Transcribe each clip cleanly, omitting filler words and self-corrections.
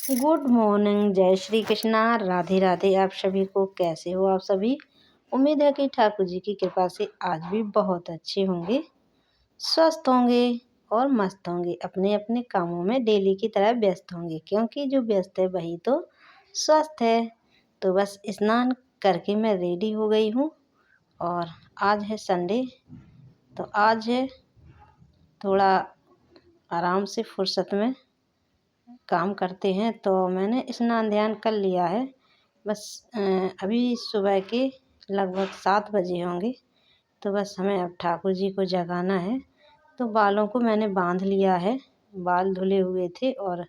Good morning, जय श्री कृष्णा, राधे राधे। आप सभी को कैसे हो आप सभी। उम्मीद है कि ठाकुर जी की कृपा से आज भी बहुत अच्छे होंगे, स्वस्थ होंगे और मस्त होंगे, अपने अपने कामों में डेली की तरह व्यस्त होंगे, क्योंकि जो व्यस्त है वही तो स्वस्थ है। तो बस स्नान करके मैं रेडी हो गई हूँ और आज है संडे, तो आज है थोड़ा आराम से फुर्सत में काम करते हैं। तो मैंने स्नान ध्यान कर लिया है। बस अभी सुबह के लगभग 7 बजे होंगे। तो बस हमें अब ठाकुर जी को जगाना है। तो बालों को मैंने बांध लिया है। बाल धुले हुए थे और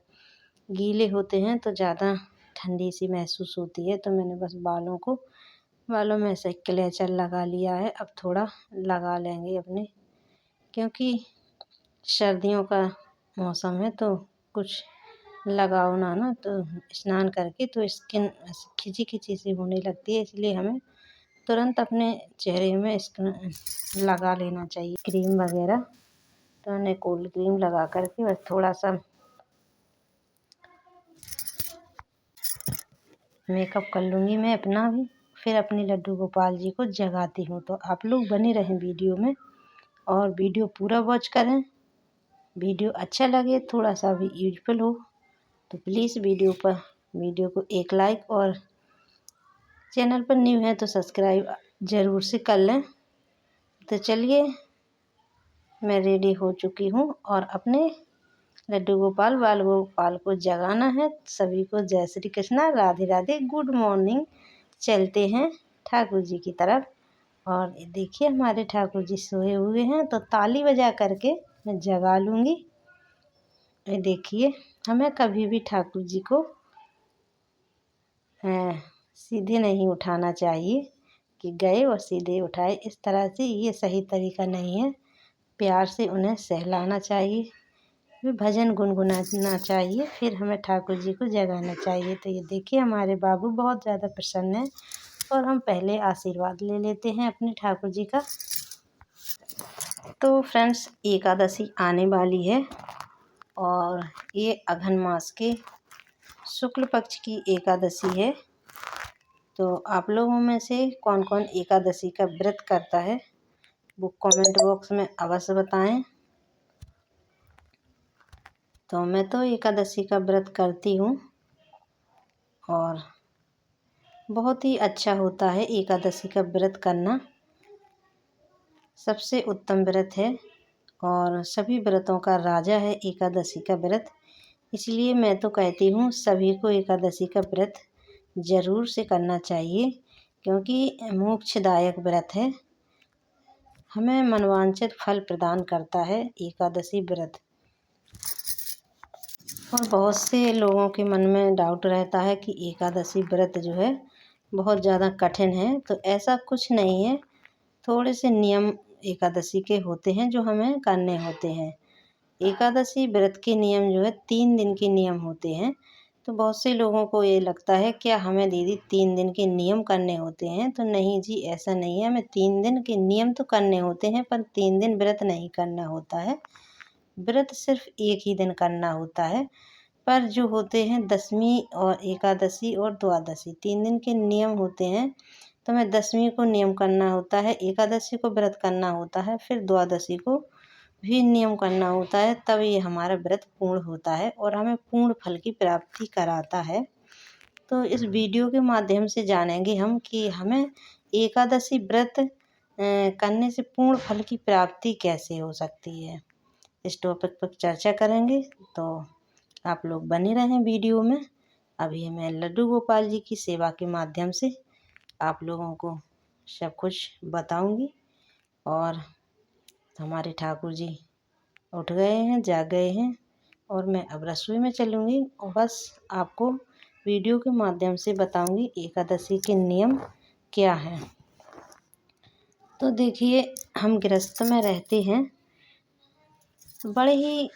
गीले होते हैं तो ज़्यादा ठंडी सी महसूस होती है, तो मैंने बस बालों में से क्लेचर लगा लिया है। अब थोड़ा लगा लेंगे अपने, क्योंकि सर्दियों का मौसम है तो कुछ लगाओ ना तो स्नान करके तो स्किन खिंची खिंची सी होने लगती है, इसलिए हमें तुरंत अपने चेहरे में लगा लेना चाहिए क्रीम वगैरह। तो मैंने कोल्ड क्रीम लगा करके बस थोड़ा सा मेकअप कर लूँगी मैं अपना भी, फिर अपनी लड्डू गोपाल जी को जगाती हूँ। तो आप लोग बने रहें वीडियो में और वीडियो पूरा वॉच करें। वीडियो अच्छा लगे, थोड़ा सा भी यूजफुल हो तो प्लीज़ वीडियो को एक लाइक और चैनल पर न्यू है तो सब्सक्राइब ज़रूर से कर लें। तो चलिए, मैं रेडी हो चुकी हूँ और अपने लड्डू गोपाल बाल गोपाल को जगाना है। सभी को जय श्री कृष्णा, राधे राधे, गुड मॉर्निंग। चलते हैं ठाकुर जी की तरफ। और देखिए हमारे ठाकुर जी सोए हुए हैं, तो ताली बजा करके मैं जगा लूँगी। देखिए, हमें कभी भी ठाकुर जी को सीधे नहीं उठाना चाहिए कि गए और सीधे उठाए, इस तरह से ये सही तरीका नहीं है। प्यार से उन्हें सहलाना चाहिए, फिर भजन गुनगुनाना चाहिए, फिर हमें ठाकुर जी को जगाना चाहिए। तो ये देखिए हमारे बाबू बहुत ज़्यादा प्रसन्न हैं और हम पहले आशीर्वाद ले लेते हैं अपने ठाकुर जी का। तो फ्रेंड्स, एकादशी आने वाली है और ये अघन मास के शुक्ल पक्ष की एकादशी है। तो आप लोगों में से कौन कौन एकादशी का व्रत करता है वो कमेंट बॉक्स में अवश्य बताएं। तो मैं तो एकादशी का व्रत करती हूँ और बहुत ही अच्छा होता है एकादशी का व्रत करना। सबसे उत्तम व्रत है और सभी व्रतों का राजा है एकादशी का व्रत। इसलिए मैं तो कहती हूँ सभी को एकादशी का व्रत ज़रूर से करना चाहिए, क्योंकि मोक्षदायक व्रत है। हमें मनोवांछित फल प्रदान करता है एकादशी व्रत। और बहुत से लोगों के मन में डाउट रहता है कि एकादशी व्रत जो है बहुत ज़्यादा कठिन है, तो ऐसा कुछ नहीं है। थोड़े से नियम एकादशी के होते हैं जो हमें करने होते हैं। एकादशी व्रत के नियम जो है 3 दिन के नियम होते हैं। तो बहुत से लोगों को ये लगता है क्या हमें दीदी 3 दिन के नियम करने होते हैं, तो नहीं जी, ऐसा नहीं है। हमें 3 दिन के नियम तो करने होते हैं पर 3 दिन व्रत नहीं करना होता है। व्रत सिर्फ एक ही दिन करना होता है। पर जो होते हैं दशमी और एकादशी और द्वादशी 3 दिन के नियम होते हैं। तो हमें दशमी को नियम करना होता है, एकादशी को व्रत करना होता है, फिर द्वादशी को भी नियम करना होता है, तब ये हमारा व्रत पूर्ण होता है और हमें पूर्ण फल की प्राप्ति कराता है। तो इस वीडियो के माध्यम से जानेंगे हम कि हमें एकादशी व्रत करने से पूर्ण फल की प्राप्ति कैसे हो सकती है। इस टॉपिक पर चर्चा करेंगे, तो आप लोग बने रहें वीडियो में। अभी मैं लड्डू गोपाल जी की सेवा के माध्यम से आप लोगों को सब कुछ बताऊंगी। और हमारे ठाकुर जी उठ गए हैं, जाग गए हैं और मैं अब रसोई में चलूँगी और बस आपको वीडियो के माध्यम से बताऊंगी एकादशी के नियम क्या हैं। तो देखिए, हम गृहस्थ में रहते हैं, बड़े ही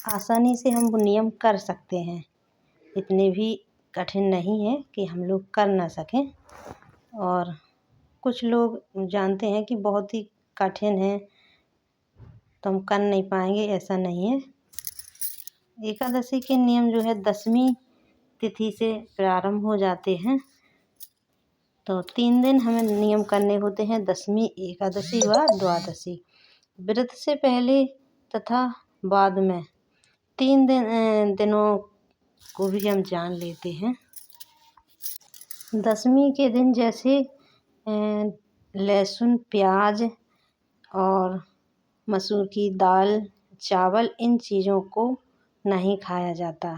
आसानी से हम वो नियम कर सकते हैं। इतने भी कठिन नहीं है कि हम लोग कर ना सकें। और कुछ लोग जानते हैं कि बहुत ही कठिन है तो हम कर नहीं पाएंगे, ऐसा नहीं है। एकादशी के नियम जो है दशमी तिथि से प्रारंभ हो जाते हैं। तो 3 दिन हमें नियम करने होते हैं, दशमी, एकादशी व द्वादशी। व्रत से पहले तथा बाद में 3 दिनों को भी हम जान लेते हैं। दशमी के दिन जैसे लहसुन, प्याज और मसूर की दाल, चावल, इन चीज़ों को नहीं खाया जाता।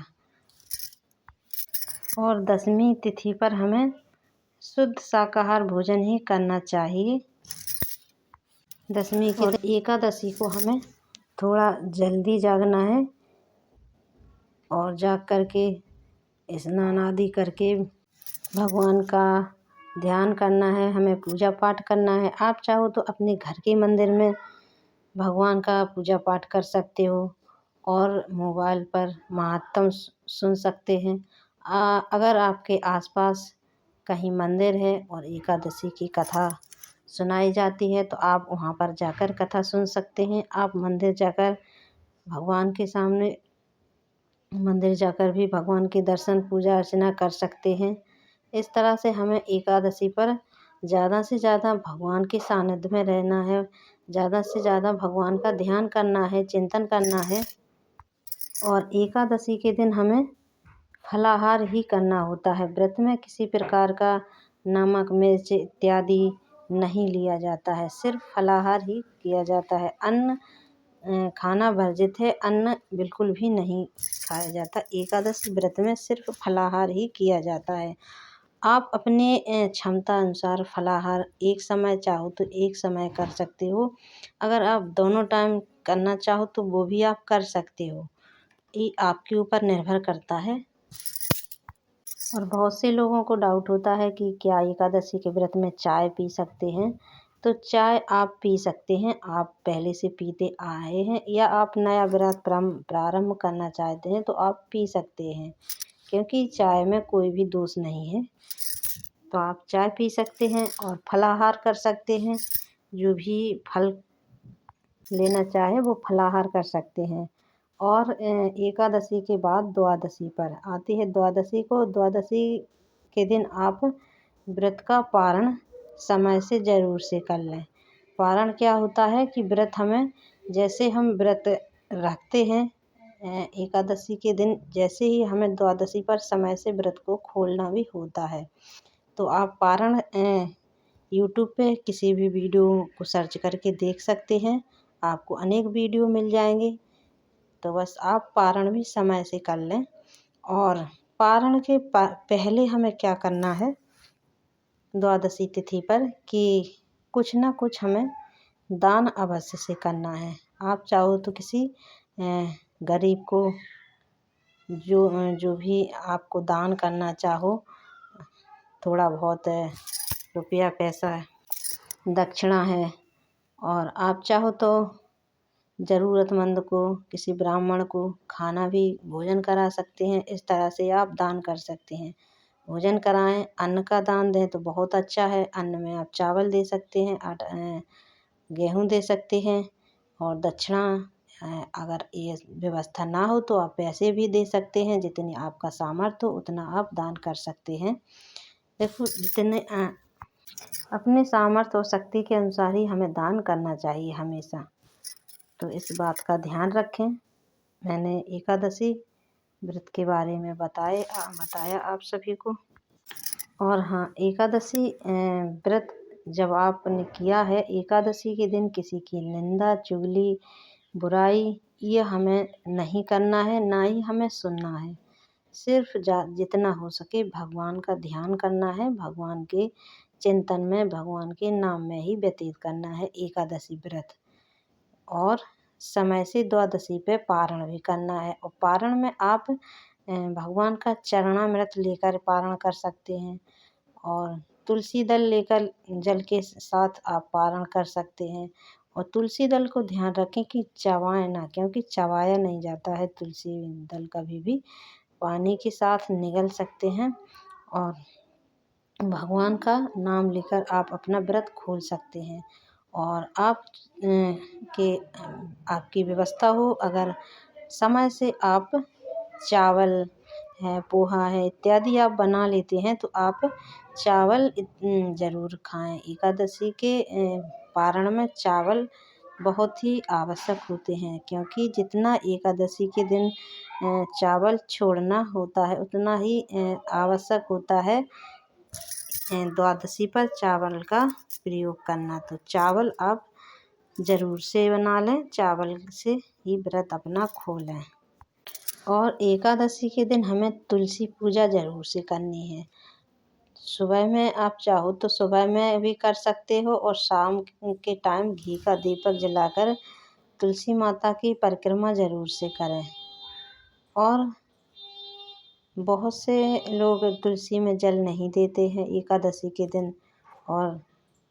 और दशमी तिथि पर हमें शुद्ध शाकाहार भोजन ही करना चाहिए। दशमी के दिन एकादशी को हमें थोड़ा जल्दी जागना है और जाग करके स्नान आदि करके भगवान का ध्यान करना है, हमें पूजा पाठ करना है। आप चाहो तो अपने घर के मंदिर में भगवान का पूजा पाठ कर सकते हो और मोबाइल पर महात्म सुन सकते हैं। अगर आपके आसपास कहीं मंदिर है और एकादशी की कथा सुनाई जाती है तो आप वहाँ पर जाकर कथा सुन सकते हैं। आप मंदिर जाकर भी भगवान के दर्शन, पूजा अर्चना कर सकते हैं। इस तरह से हमें एकादशी पर ज़्यादा से ज़्यादा भगवान के सानिध्य में रहना है, ज़्यादा से ज़्यादा भगवान का ध्यान करना है, चिंतन करना है। और एकादशी के दिन हमें फलाहार ही करना होता है। व्रत में किसी प्रकार का नमक, मिर्च इत्यादि नहीं लिया जाता है, सिर्फ फलाहार ही किया जाता है। अन्न खाना वर्जित है, अन्न बिल्कुल भी नहीं खाया जाता। एकादशी व्रत में सिर्फ फलाहार ही किया जाता है। आप अपने क्षमता अनुसार फलाहार एक समय चाहो तो एक समय कर सकते हो। अगर आप दोनों टाइम करना चाहो तो वो भी आप कर सकते हो। ये आपके ऊपर निर्भर करता है। और बहुत से लोगों को डाउट होता है कि क्या एकादशी के व्रत में चाय पी सकते हैं। तो चाय आप पी सकते हैं, आप पहले से पीते आए हैं या आप नया व्रत प्रारंभ करना चाहते हैं तो आप पी सकते हैं, क्योंकि चाय में कोई भी दोष नहीं है। तो आप चाय पी सकते हैं और फलाहार कर सकते हैं। जो भी फल लेना चाहे वो फलाहार कर सकते हैं। और एकादशी के बाद द्वादशी पर आती है द्वादशी को। द्वादशी के दिन आप व्रत का पारण समय से ज़रूर से कर लें। पारण क्या होता है कि व्रत हमें, जैसे हम व्रत रखते हैं एकादशी के दिन, जैसे ही हमें द्वादशी पर समय से व्रत को खोलना भी होता है। तो आप पारण यूट्यूब पे किसी भी वीडियो को सर्च करके देख सकते हैं, आपको अनेक वीडियो मिल जाएंगे। तो बस आप पारण भी समय से कर लें। और पारण के पहले हमें क्या करना है द्वादशी तिथि पर, कि कुछ ना कुछ हमें दान अवश्य से करना है। आप चाहो तो किसी गरीब को जो भी आपको दान करना चाहो, थोड़ा बहुत रुपया पैसा दक्षिणा है, और आप चाहो तो ज़रूरतमंद को, किसी ब्राह्मण को खाना भी भोजन करा सकते हैं। इस तरह से आप दान कर सकते हैं। भोजन कराएं, अन्न का दान दें तो बहुत अच्छा है। अन्न में आप चावल दे सकते हैं, गेहूँ दे सकते हैं, और दक्षिणा अगर ये व्यवस्था ना हो तो आप पैसे भी दे सकते हैं। जितनी आपका सामर्थ्य हो उतना आप दान कर सकते हैं। देखो, जितने अपने सामर्थ्य और शक्ति के अनुसार ही हमें दान करना चाहिए हमेशा। तो इस बात का ध्यान रखें। मैंने एकादशी व्रत के बारे में बताया आप सभी को। और हाँ, एकादशी व्रत जब आपने किया है, एकादशी के दिन किसी की निंदा, चुगली, बुराई ये हमें नहीं करना है, ना ही हमें सुनना है। सिर्फ जितना हो सके भगवान का ध्यान करना है, भगवान के चिंतन में, भगवान के नाम में ही व्यतीत करना है एकादशी व्रत। और समय से द्वादशी पे पारण भी करना है। और पारण में आप भगवान का चरणामृत लेकर पारण कर सकते हैं, और तुलसी दल लेकर जल के साथ आप पारण कर सकते हैं। और तुलसी दल को ध्यान रखें कि चबाएं ना, क्योंकि चबाया नहीं जाता है तुलसी दल कभी भी। पानी के साथ निगल सकते हैं और भगवान का नाम लेकर आप अपना व्रत खोल सकते हैं। और आपकी व्यवस्था हो, अगर समय से आप चावल है, पोहा है इत्यादि आप बना लेते हैं तो आप चावल ज़रूर खाएं। एकादशी के पारण में चावल बहुत ही आवश्यक होते हैं, क्योंकि जितना एकादशी के दिन चावल छोड़ना होता है उतना ही आवश्यक होता है द्वादशी पर चावल का प्रयोग करना। तो चावल आप ज़रूर से बना लें, चावल से ही व्रत अपना खोलें। और एकादशी के दिन हमें तुलसी पूजा ज़रूर से करनी है। सुबह में आप चाहो तो सुबह में भी कर सकते हो और शाम के टाइम घी का दीपक जलाकर तुलसी माता की परिक्रमा ज़रूर से करें। और बहुत से लोग तुलसी में जल नहीं देते हैं एकादशी के दिन, और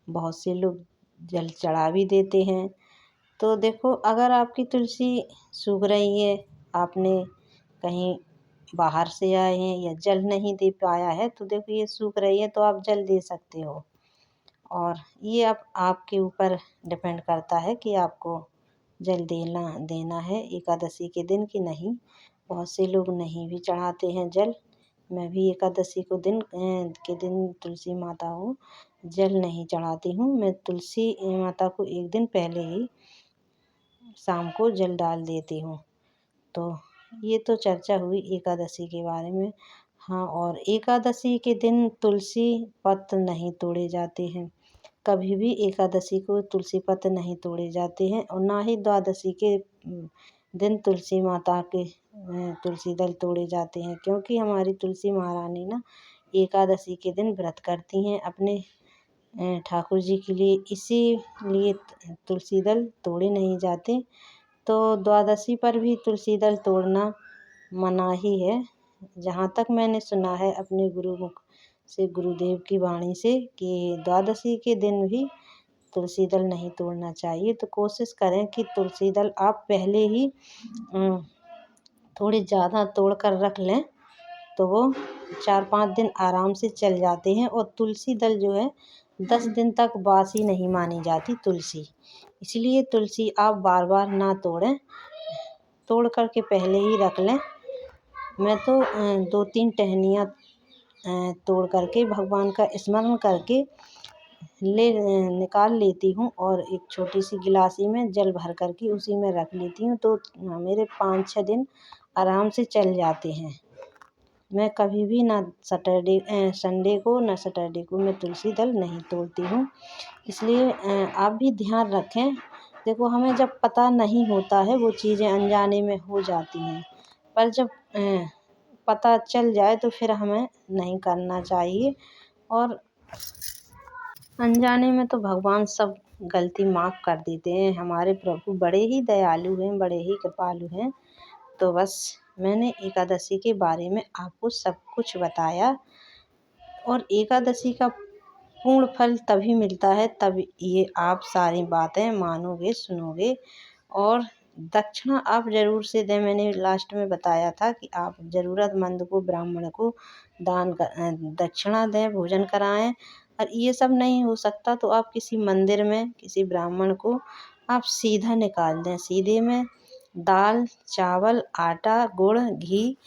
बहुत से लोग जल चढ़ा भी देते हैं। तो देखो, अगर आपकी तुलसी सूख रही है, आपने कहीं बाहर से आए हैं या जल नहीं दे पाया है, तो देखो ये सूख रही है तो आप जल दे सकते हो। और ये अब आपके ऊपर डिपेंड करता है कि आपको जल देना है एकादशी के दिन कि नहीं। बहुत से लोग नहीं भी चढ़ाते हैं जल। मैं भी एकादशी के दिन तुलसी माता को जल नहीं चढ़ाती हूँ। मैं तुलसी माता को एक दिन पहले ही शाम को जल डाल देती हूँ। तो ये तो चर्चा हुई एकादशी के बारे में। हाँ, और एकादशी के दिन तुलसी पत्र नहीं तोड़े जाते हैं। कभी भी एकादशी को तुलसी पत्र नहीं तोड़े जाते हैं, और ना ही द्वादशी के दिन तुलसी माता के तुलसी दल तोड़े जाते हैं, क्योंकि हमारी तुलसी महारानी ना एकादशी के दिन व्रत करती हैं अपने ठाकुर जी के लिए, इसीलिए तुलसी दल तोड़े नहीं जाते। तो द्वादशी पर भी तुलसी दल तोड़ना मना ही है। जहाँ तक मैंने सुना है अपने गुरुमुख से, गुरुदेव की वाणी से, कि द्वादशी के दिन भी तुलसी दल नहीं तोड़ना चाहिए। तो कोशिश करें कि तुलसी दल आप पहले ही थोड़े ज़्यादा तोड़ कर रख लें, तो वो 4-5 दिन आराम से चल जाते हैं। और तुलसी दल जो है 10 दिन तक बासी नहीं मानी जाती तुलसी, इसलिए तुलसी आप बार बार ना तोड़ें, तोड़ कर के पहले ही रख लें। मैं तो 2-3 टहनियाँ तोड़ करके भगवान का स्मरण करके निकाल लेती हूँ, और एक छोटी सी गिलासी में जल भर करके उसी में रख लेती हूँ। तो मेरे 5-6 दिन आराम से चल जाते हैं। मैं कभी भी ना संडे को ना सैटरडे को मैं तुलसी दल नहीं तोड़ती हूँ। इसलिए आप भी ध्यान रखें। देखो, हमें जब पता नहीं होता है वो चीज़ें अनजाने में हो जाती हैं, पर जब पता चल जाए तो फिर हमें नहीं करना चाहिए। और अनजाने में तो भगवान सब गलती माफ़ कर देते हैं। हमारे प्रभु बड़े ही दयालु हैं, बड़े ही कृपालु हैं। तो बस मैंने एकादशी के बारे में आपको सब कुछ बताया। और एकादशी का पूर्ण फल तभी मिलता है तब ये आप सारी बातें मानोगे, सुनोगे। और दक्षिणा आप ज़रूर से दें। मैंने लास्ट में बताया था कि आप ज़रूरतमंद को, ब्राह्मण को दक्षिणा दें, भोजन कराएं। और ये सब नहीं हो सकता तो आप किसी मंदिर में किसी ब्राह्मण को आप सीधा निकाल दें। सीधे में दाल, चावल, आटा, गुड़, घी,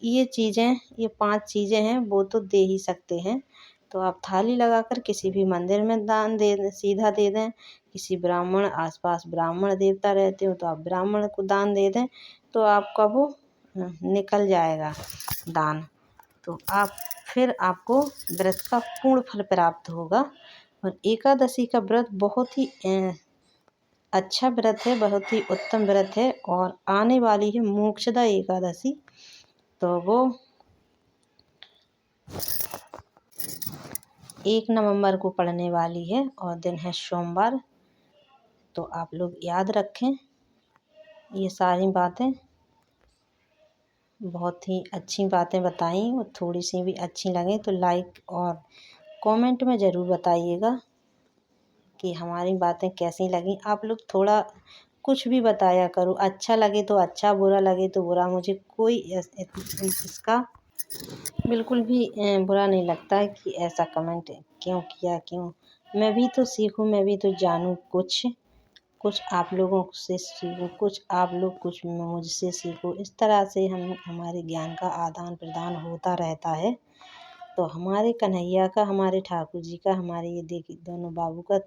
ये 5 चीज़ें हैं, वो तो दे ही सकते हैं। तो आप थाली लगाकर किसी भी मंदिर में दान दे दें, सीधा दे दें। किसी ब्राह्मण, आसपास ब्राह्मण देवता रहते हो तो आप ब्राह्मण को दान दे दें, तो आपका वो निकल जाएगा दान। तो फिर आपको व्रत का पूर्ण फल प्राप्त होगा। और एकादशी का व्रत बहुत ही अच्छा व्रत है, बहुत ही उत्तम व्रत है। और आने वाली है मोक्षदा एकादशी, तो वो 1 नवंबर को पड़ने वाली है और दिन है सोमवार। तो आप लोग याद रखें ये सारी बातें। बहुत ही अच्छी बातें बताई, और थोड़ी सी भी अच्छी लगें तो लाइक और कमेंट में ज़रूर बताइएगा कि हमारी बातें कैसी लगी। आप लोग थोड़ा कुछ भी बताया करो, अच्छा लगे तो अच्छा, बुरा लगे तो बुरा। मुझे कोई इसका बिल्कुल भी बुरा नहीं लगता है कि ऐसा कमेंट क्यों किया, क्यों। मैं भी तो सीखूं, मैं भी तो जानूं कुछ कुछ आप लोगों से सीखो, कुछ आप लोग कुछ मुझसे सीखो। इस तरह से हमारे ज्ञान का आदान प्रदान होता रहता है। तो हमारे कन्हैया का, हमारे ठाकुर जी का, हमारे ये देखिए दोनों बाबू का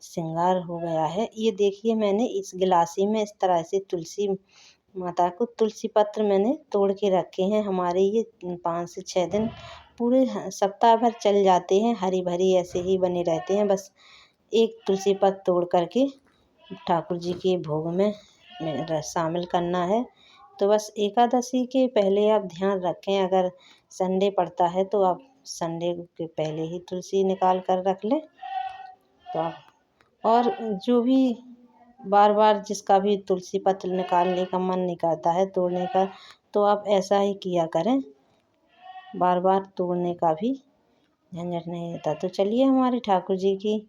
श्रृंगार हो गया है। ये देखिए मैंने इस गिलासी में इस तरह से तुलसी माता को, तुलसी पत्र मैंने तोड़ के रखे हैं। हमारे ये 5 से 6 दिन पूरे सप्ताह भर चल जाते हैं, हरी भरी ऐसे ही बने रहते हैं। बस एक तुलसी पत्र तोड़ करके ठाकुर जी के भोग में शामिल करना है। तो बस एकादशी के पहले आप ध्यान रखें, अगर संडे पड़ता है तो आप संडे के पहले ही तुलसी निकाल कर रख लें। तो आप, और जो भी बार बार जिसका भी तुलसी पत्र निकालने का मन नहीं करता है तोड़ने का, तो आप ऐसा ही किया करें, बार बार तोड़ने का भी झंझट नहीं रहता। तो चलिए हमारे ठाकुर जी की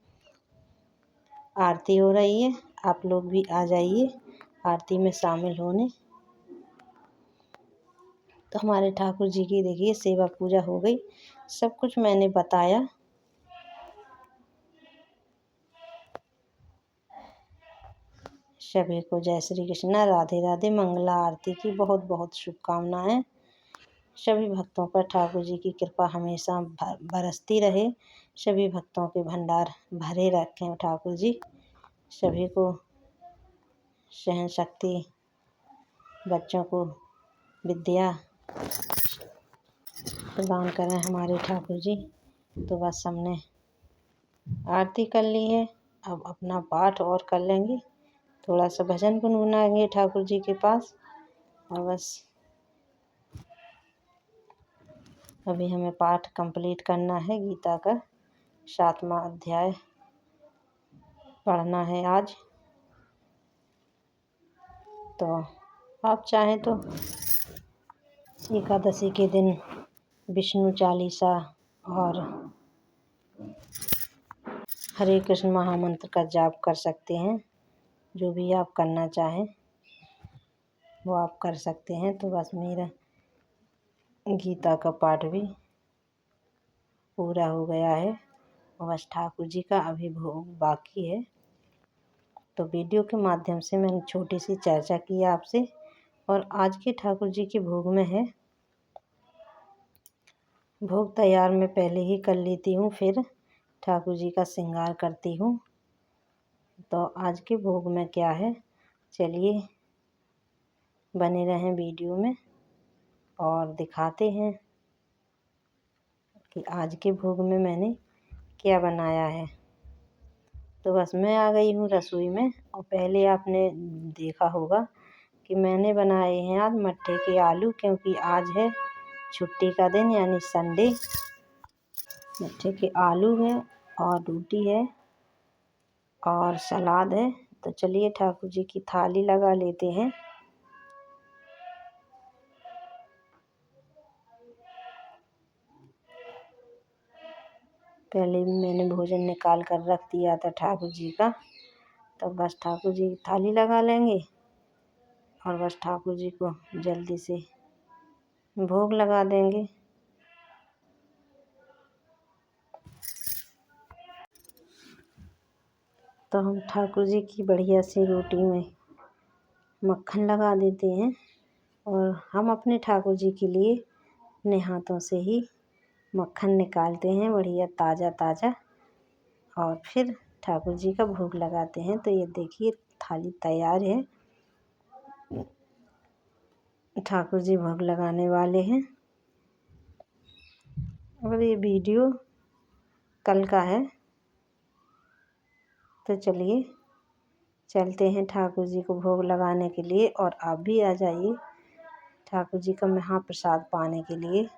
आरती हो रही है, आप लोग भी आ जाइए आरती में शामिल होने। तो हमारे ठाकुर जी की देखिए सेवा पूजा हो गई, सब कुछ मैंने बताया। सभी को जय श्री कृष्ण, राधे राधे, मंगला आरती की बहुत बहुत शुभकामनाएं। सभी भक्तों पर ठाकुर जी की कृपा हमेशा बरसती रहे, सभी भक्तों के भंडार भरे रखें ठाकुर जी, सभी को सहन शक्ति, बच्चों को विद्या प्रदान करें हमारे ठाकुर जी। तो बस हमने आरती कर ली है, अब अपना पाठ और कर लेंगे, थोड़ा सा भजन गुनगुनाएंगे ठाकुर जी के पास। और बस अभी हमें पाठ कंप्लीट करना है, गीता का 7वां अध्याय पढ़ना है आज। तो आप चाहें तो एकादशी के दिन विष्णु चालीसा और हरे कृष्ण महामंत्र का जाप कर सकते हैं, जो भी आप करना चाहें वो आप कर सकते हैं। तो बस मेरा गीता का पाठ भी पूरा हो गया है और बस ठाकुर जी का अभी भोग बाकी है। तो वीडियो के माध्यम से मैंने छोटी सी चर्चा की आपसे, और आज के ठाकुर जी के भोग में है, भोग तैयार मैं पहले ही कर लेती हूँ, फिर ठाकुर जी का श्रृंगार करती हूँ। तो आज के भोग में क्या है, चलिए बने रहें वीडियो में और दिखाते हैं कि आज के भोग में मैंने क्या बनाया है। तो बस मैं आ गई हूँ रसोई में, और पहले आपने देखा होगा कि मैंने बनाए हैं आज मट्ठे के आलू, क्योंकि आज है छुट्टी का दिन यानी संडे। मट्ठे के आलू है और रोटी है और सलाद है। तो चलिए ठाकुर जी की थाली लगा लेते हैं। पहले भी मैंने भोजन निकाल कर रख दिया था ठाकुर जी का, तो बस ठाकुर जी की थाली लगा लेंगे और बस ठाकुर जी को जल्दी से भोग लगा देंगे। तो हम ठाकुर जी की बढ़िया सी रोटी में मक्खन लगा देते हैं, और हम अपने ठाकुर जी के लिए अपने हाथों से ही मक्खन निकालते हैं बढ़िया ताज़ा ताज़ा, और फिर ठाकुर जी का भोग लगाते हैं। तो ये देखिए थाली तैयार है, ठाकुर जी भोग लगाने वाले हैं। और ये वीडियो कल का है। तो चलिए चलते हैं ठाकुर जी को भोग लगाने के लिए, और आप भी आ जाइए ठाकुर जी का महाप्रसाद पाने के लिए।